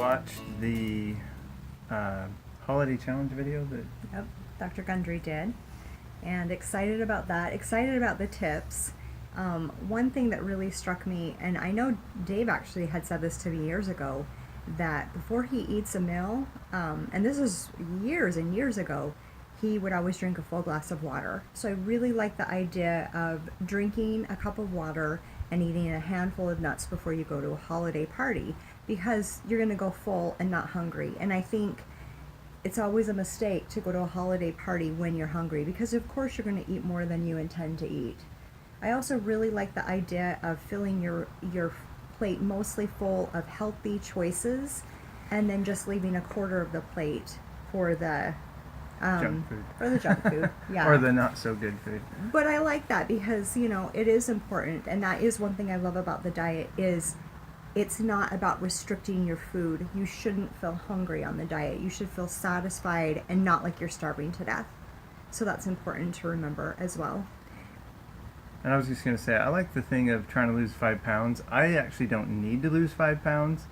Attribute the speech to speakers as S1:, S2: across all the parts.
S1: watched the holiday challenge video that...
S2: Yep, Dr. Gundry did. And excited about that, excited about the tips. One thing that really struck me, and I know Dave actually had said this to me years ago, that before he eats a meal, and this is years and years ago, he would always drink a full glass of water. So I really like the idea of drinking a cup of water and eating a handful of nuts before you go to a holiday party, because you're going to go full and not hungry. And I think it's always a mistake to go to a holiday party when you're hungry, because of course you're going to eat more than you intend to eat. I also really like the idea of filling your plate mostly full of healthy choices, and then just leaving a quarter of the plate for the
S1: junk food.
S2: For the junk food, yeah.
S1: Or the not so good food.
S2: But I like that because, you know, it is important, and that is one thing I love about the diet is it's not about restricting your food. You shouldn't feel hungry on the diet. You should feel satisfied and not like you're starving to death. So that's important to remember as well.
S1: And I was just going to say, I like the thing of trying to lose 5 pounds. I actually don't need to lose 5 pounds,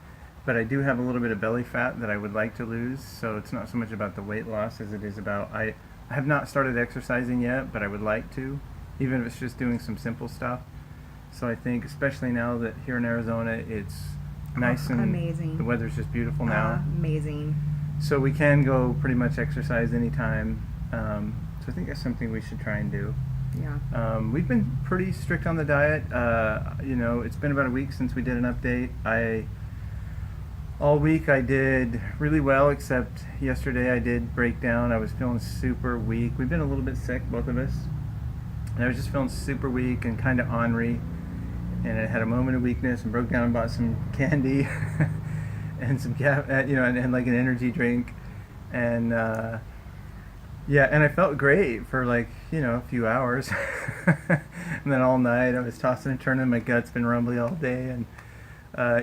S1: but I do have a little bit of belly fat that I would like to lose, so it's not so much about the weight loss as it is about, I have not started exercising yet, but I would like to, even if it's just doing some simple stuff. So I think, especially now that here in Arizona, it's nice and
S2: amazing.
S1: The weather's just beautiful now.
S2: Amazing.
S1: So we can go pretty much exercise anytime. So I think that's something we should try and do.
S2: Yeah.
S1: We've been pretty strict on the diet. You know, it's been about a week since we did an update. All week I did really well, except yesterday I did break down. I was feeling super weak. We've been a little bit sick, both of us. And I was just feeling super weak and kind of ornery. And I had a moment of weakness and broke down and bought some candy and some and like an energy drink. And yeah, and I felt great for like, you know, a few hours. And then all night I was tossing and turning. My gut's been rumbly all day. And,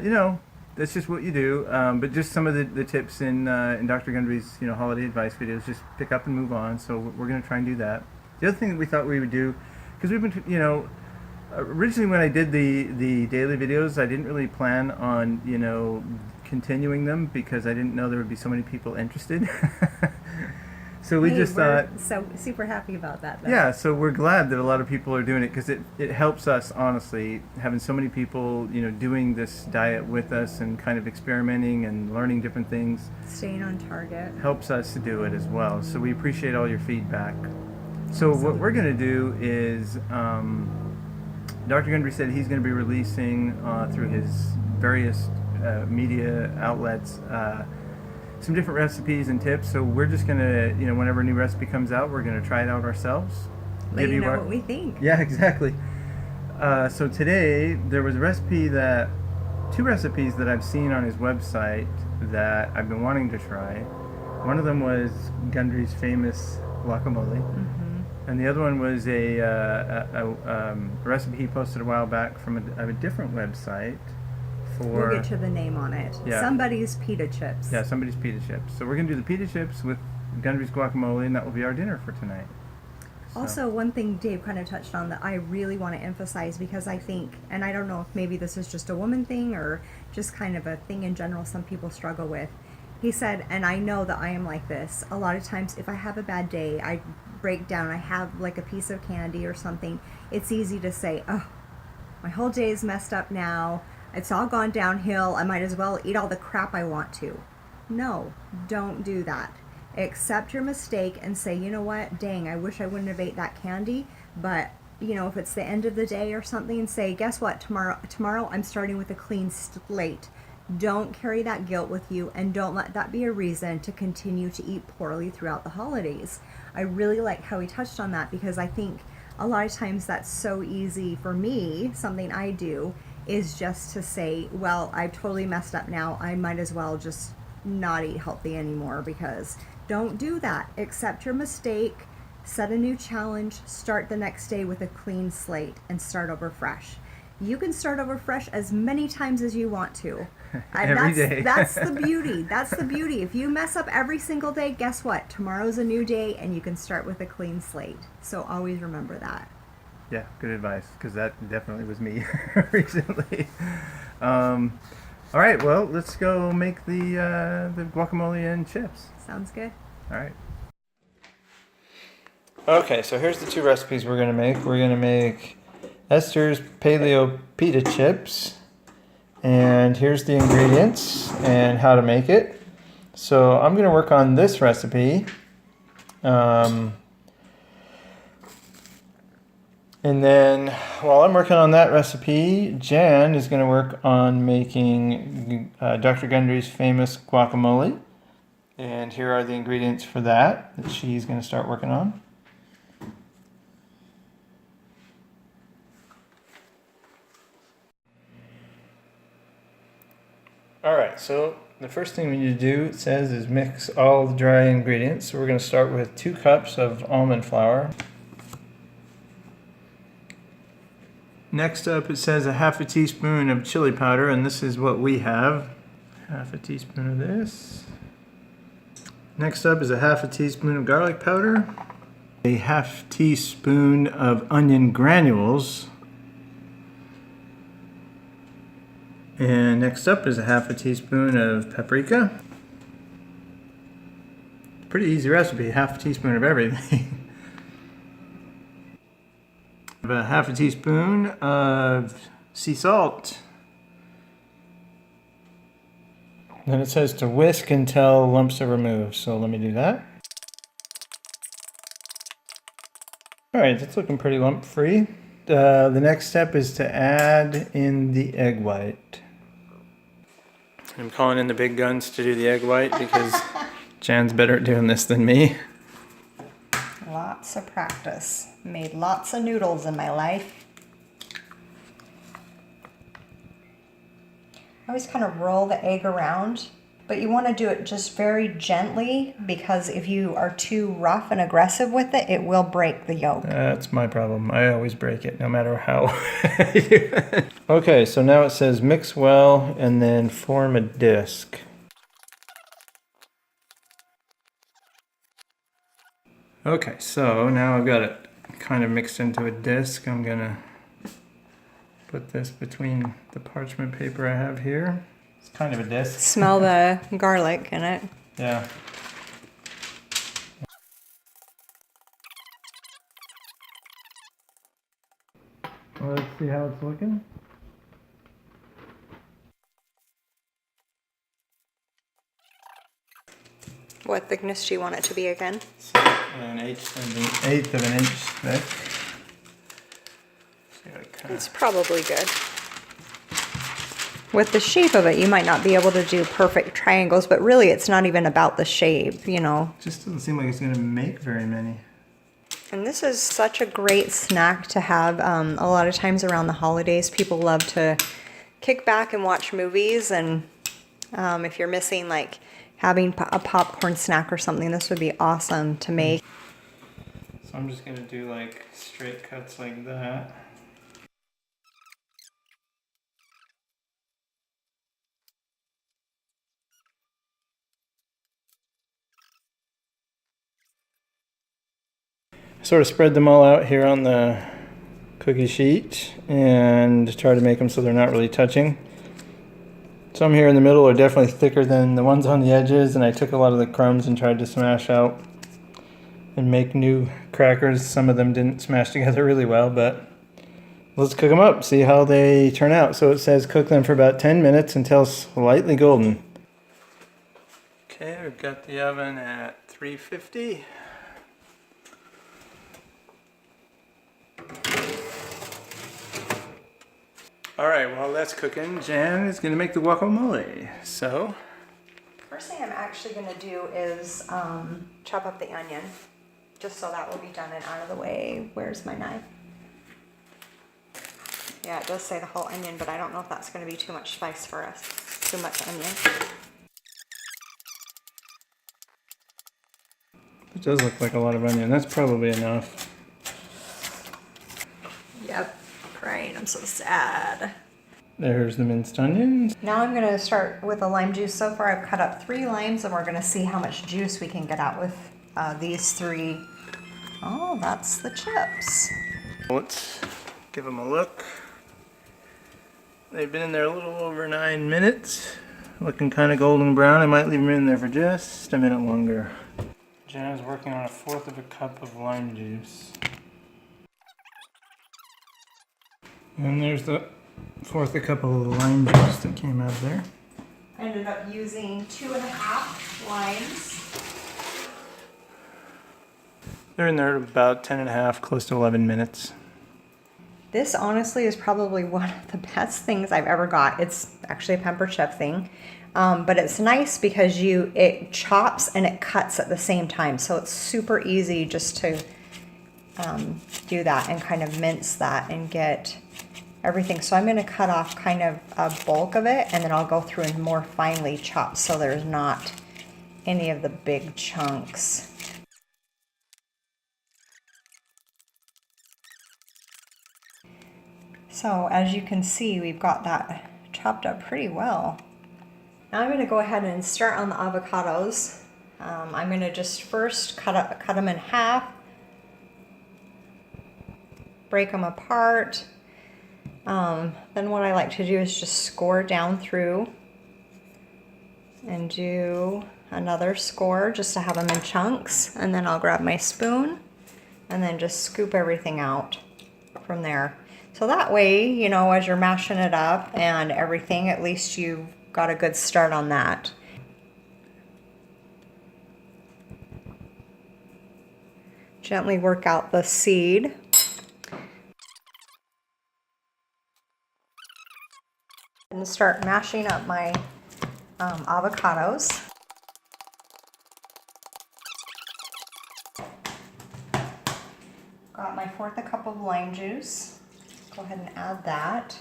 S1: you know, that's just what you do. But just some of the tips in Dr. Gundry's, you know, holiday advice videos, just pick up and move on. So we're going to try and do that. The other thing that we thought we would do, because we've been, you know, originally when I did the daily videos, I didn't really plan on, you know, continuing them because I didn't know there would be so many people interested. So we just thought...
S2: so super happy about that, though.
S1: Yeah, so we're glad that a lot of people are doing it because it helps us, honestly, having so many people, you know, doing this diet with us and kind of experimenting and learning different things.
S2: Staying on target.
S1: Helps us to do it as well. So we appreciate all your feedback. So what we're going to do is, Dr. Gundry said he's going to be releasing through his various media outlets some different recipes and tips. So we're just going to, you know, whenever a new recipe comes out, we're going to try it out ourselves.
S2: Let you know what we think.
S1: Yeah, exactly. So today there was two recipes that I've seen on his website that I've been wanting to try. One of them was Gundry's famous guacamole.
S2: Mm-hmm.
S1: And the other one was a recipe he posted a while back from a different website.
S2: We'll get to the name on it.
S1: Yeah.
S2: Somebody's pita chips.
S1: Yeah, somebody's pita chips. So we're going to do the pita chips with Gundry's guacamole, and that will be our dinner for tonight. So.
S2: Also, one thing Dave kind of touched on that I really want to emphasize, because I think, and I don't know if maybe this is just a woman thing or just kind of a thing in general some people struggle with. He said, and I know that I am like this, a lot of times if I have a bad day, I break down, I have like a piece of candy or something, it's easy to say, oh, my whole day is messed up now. It's all gone downhill. I might as well eat all the crap I want to. No, don't do that. Accept your mistake and say, you know what, dang, I wish I wouldn't have ate that candy, but, you know, if it's the end of the day or something, and say, guess what, tomorrow I'm starting with a clean slate. Don't carry that guilt with you, and don't let that be a reason to continue to eat poorly throughout the holidays. I really like how he touched on that, because I think a lot of times that's so easy for me, something I do, is just to say, well, I've totally messed up now. I might as well just not eat healthy anymore, because don't do that. Accept your mistake, set a new challenge, start the next day with a clean slate, and start over fresh. You can start over fresh as many times as you want to.
S1: Every day.
S2: That's the beauty. That's the beauty. If you mess up every single day, guess what? Tomorrow's a new day, and you can start with a clean slate. So always remember that.
S1: Yeah, good advice, because that definitely was me recently. All right, well, let's go make the guacamole and chips.
S2: Sounds good.
S1: All right. Okay, so here's the two recipes we're gonna make. We're gonna make Esther's Paleo Pita Chips, and here's the ingredients and how to make it. So I'm gonna work on this recipe. And then while I'm working on that recipe, Jan is going to work on making Dr. Gundry's famous guacamole. And here are the ingredients for that she's going to start working on. Alright, so the first thing we need to do, it says, is mix all the dry ingredients. So we're going to start with 2 cups of almond flour. Next up, it says a half a teaspoon of chili powder, and this is what we have. Half a teaspoon of this. Next up is a half a teaspoon of garlic powder. A half teaspoon of onion granules. And next up is a half a teaspoon of paprika. Pretty easy recipe, half a teaspoon of everything. A half a teaspoon of sea salt. Then it says to whisk until lumps are removed, so let me do that. Alright, that's looking pretty lump free. The next step is to add in the egg white. I'm calling in the big guns to do the egg white because Jan's better at doing this than me.
S2: Lots of practice. Made lots of noodles in my life. I always kind of roll the egg around, but you want to do it just very gently because if you are too rough and aggressive with it, it will break the yolk.
S1: That's my problem. I always break it, no matter how I do it. Okay, so now it says mix well and then form a disc. Okay, so now I've got it kind of mixed into a disc. I'm gonna put this between the parchment paper I have here. It's kind of a disc.
S2: Smell the garlic in it.
S1: Yeah. Well, let's see how it's looking.
S2: What thickness do you want it to be again?
S1: An eighth of an inch thick.
S2: It's probably good. With the shape of it, you might not be able to do perfect triangles, but really it's not even about the shape, you know.
S1: It just doesn't seem like it's going to make very many.
S2: And this is such a great snack to have. A lot of times around the holidays, people love to kick back and watch movies. And if you're missing like having a popcorn snack or something, this would be awesome to make.
S1: So I'm just going to do like straight cuts like that. Sort of spread them all out here on the cookie sheet and try to make them so they're not really touching. Some here in the middle are definitely thicker than the ones on the edges, and I took a lot of the crumbs and tried to smash out and make new crackers. Some of them didn't smash together really well, but let's cook them up, see how they turn out. So it says cook them for about 10 minutes until slightly golden. Okay, we've got the oven at 350. Alright, while that's cooking, Jan is going to make the guacamole. So,
S2: First thing I'm actually going to do is chop up the onion, just so that will be done and out of the way. Where's my knife? Yeah, it does say the whole onion, but I don't know if that's going to be too much spice for us. Too much onion.
S1: it does look like a lot of onion. That's probably enough.
S2: Yep, crying. I'm so sad.
S1: There's the minced onions.
S2: Now I'm going to start with the lime juice. So far I've cut up 3 limes and we're going to see how much juice we can get out with these 3. Oh, that's the chips.
S1: Let's give them a look. they've been in there a little over 9 minutes. Looking kind of golden brown. I might leave them in there for just a minute longer. Jenna's working on 1/4 of a cup of lime juice. And there's the 1/4 a cup of lime juice that came out of there.
S2: I ended up using 2.5 limes.
S1: They're in there about 10.5, close to 11 minutes.
S2: This honestly is probably one of the best things I've ever got. It's actually a pepper chef thing, but it's nice because it chops and it cuts at the same time. So it's super easy just to do that and kind of mince that and get everything. So I'm going to cut off kind of a bulk of it, and then I'll go through and more finely chop so there's not any of the big chunks. So as you can see, we've got that chopped up pretty well. Now I'm going to go ahead and start on the avocados. I'm going to just first cut them in half, break them apart. Then what I like to do is just score down through and do another score just to have them in chunks. And then I'll grab my spoon and then just scoop everything out from there. So that way, you know, as you're mashing it up and everything, at least you've got a good start on that. Gently work out the seed. And start mashing up my avocados. Got my 1/4 a cup of lime juice. Go ahead and add that.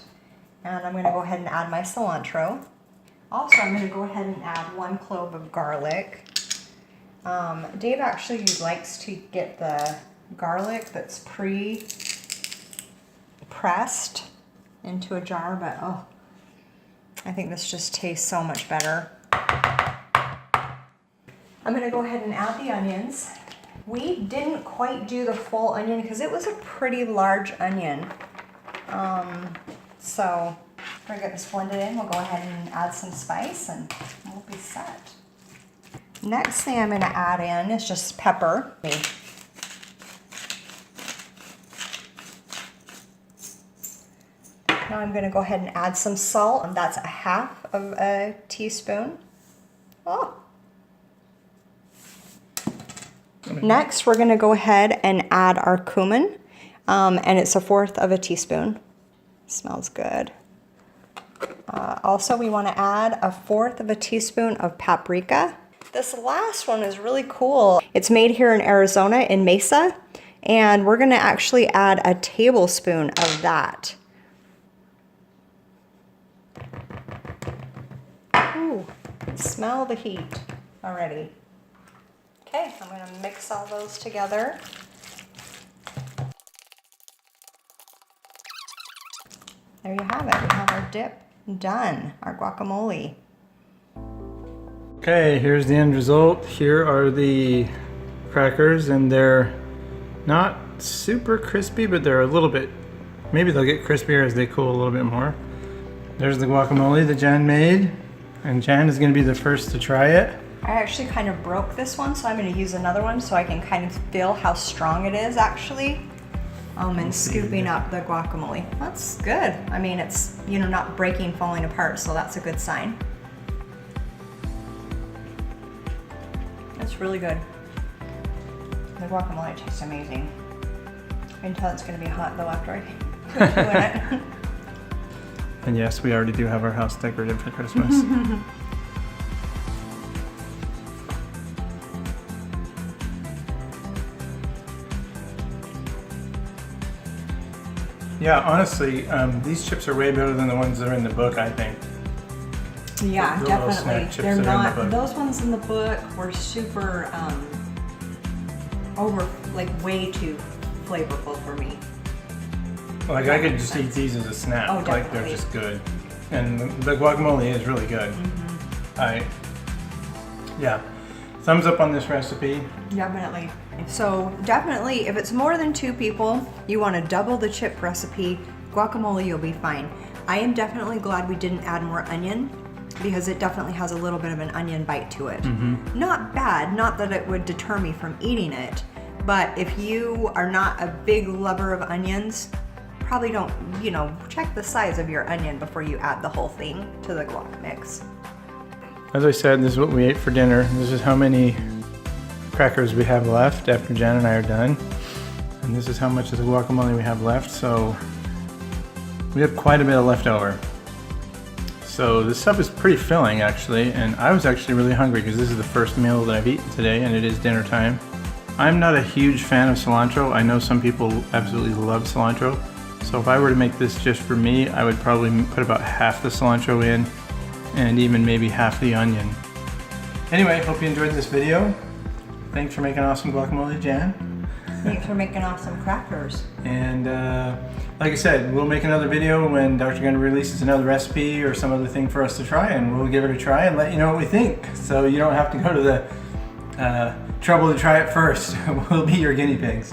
S2: And I'm going to go ahead and add my cilantro. Also, I'm going to go ahead and add 1 clove of garlic. Dave actually likes to get the garlic that's pre-pressed into a jar, but oh, I think this just tastes so much better. I'm going to go ahead and add the onions. We didn't quite do the full onion because it was a pretty large onion. So we're going to get this blended in. We'll go ahead and add some spice and we'll be set. Next thing I'm going to add in is just pepper. Now I'm going to go ahead and add some salt, and that's 1/2 of a teaspoon. Oh. Next, we're going to go ahead and add our cumin, and it's 1/4 of a teaspoon. Smells good. Also, we want to add 1/4 of a teaspoon of paprika. This last one is really cool. It's made here in Arizona in Mesa, and we're going to actually add a tablespoon of that. Ooh, smell the heat already. Okay, I'm going to mix all those together. There you have it. We have our dip done, our guacamole.
S1: Okay, here's the end result. Here are the crackers, and they're not super crispy, but they're a little bit, maybe they'll get crispier as they cool a little bit more. There's the guacamole that Jan made, and Jan is going to be the first to try it.
S2: I actually kind of broke this one, so I'm going to use another one so I can kind of feel how strong it is actually. And scooping up the guacamole. That's good. I mean, it's, you know, not breaking, falling apart, so that's a good sign. It's really good. The guacamole tastes amazing. I can tell it's going to be hot though after I put you in it.
S1: And yes, we already do have our house decorated for Christmas. Yeah, honestly, these chips are way better than the ones that are in the book, I think.
S2: Yeah,
S1: The little snack
S2: definitely.
S1: chips
S2: They're
S1: that are in the
S2: not,
S1: book.
S2: those ones in the book were super, way too flavorful for me.
S1: Like, I could just eat these as a snack.
S2: Oh,
S1: Like, they're
S2: definitely.
S1: just good. And the guacamole is really good. Yeah. Thumbs up on this recipe.
S2: Definitely. So definitely, if it's more than 2 people, you want to double the chip recipe. Guacamole, you'll be fine. I am definitely glad we didn't add more onion because it definitely has a little bit of an onion bite to it. Not bad, not that it would deter me from eating it, but if you are not a big lover of onions, probably don't, check the size of your onion before you add the whole thing to the guac mix.
S1: As I said, this is what we ate for dinner. This is how many crackers we have left after Jen and I are done. And this is how much of the guacamole we have left. So we have quite a bit of leftover. So this stuff is pretty filling actually. And I was actually really hungry because this is the first meal that I've eaten today and it is dinner time. I'm not a huge fan of cilantro. I know some people absolutely love cilantro. So if I were to make this just for me, I would probably put about half the cilantro in and even maybe half the onion. Anyway, hope you enjoyed this video. Thanks for making awesome guacamole, Jan.
S2: Thanks for making awesome crackers.
S1: And like I said, we'll make another video when Dr. Gunn releases another recipe or some other thing for us to try, and we'll give it a try and let you know what we think. So you don't have to go to the trouble to try it first. We'll be your guinea pigs.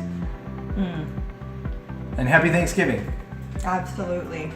S1: And happy Thanksgiving.
S2: Absolutely.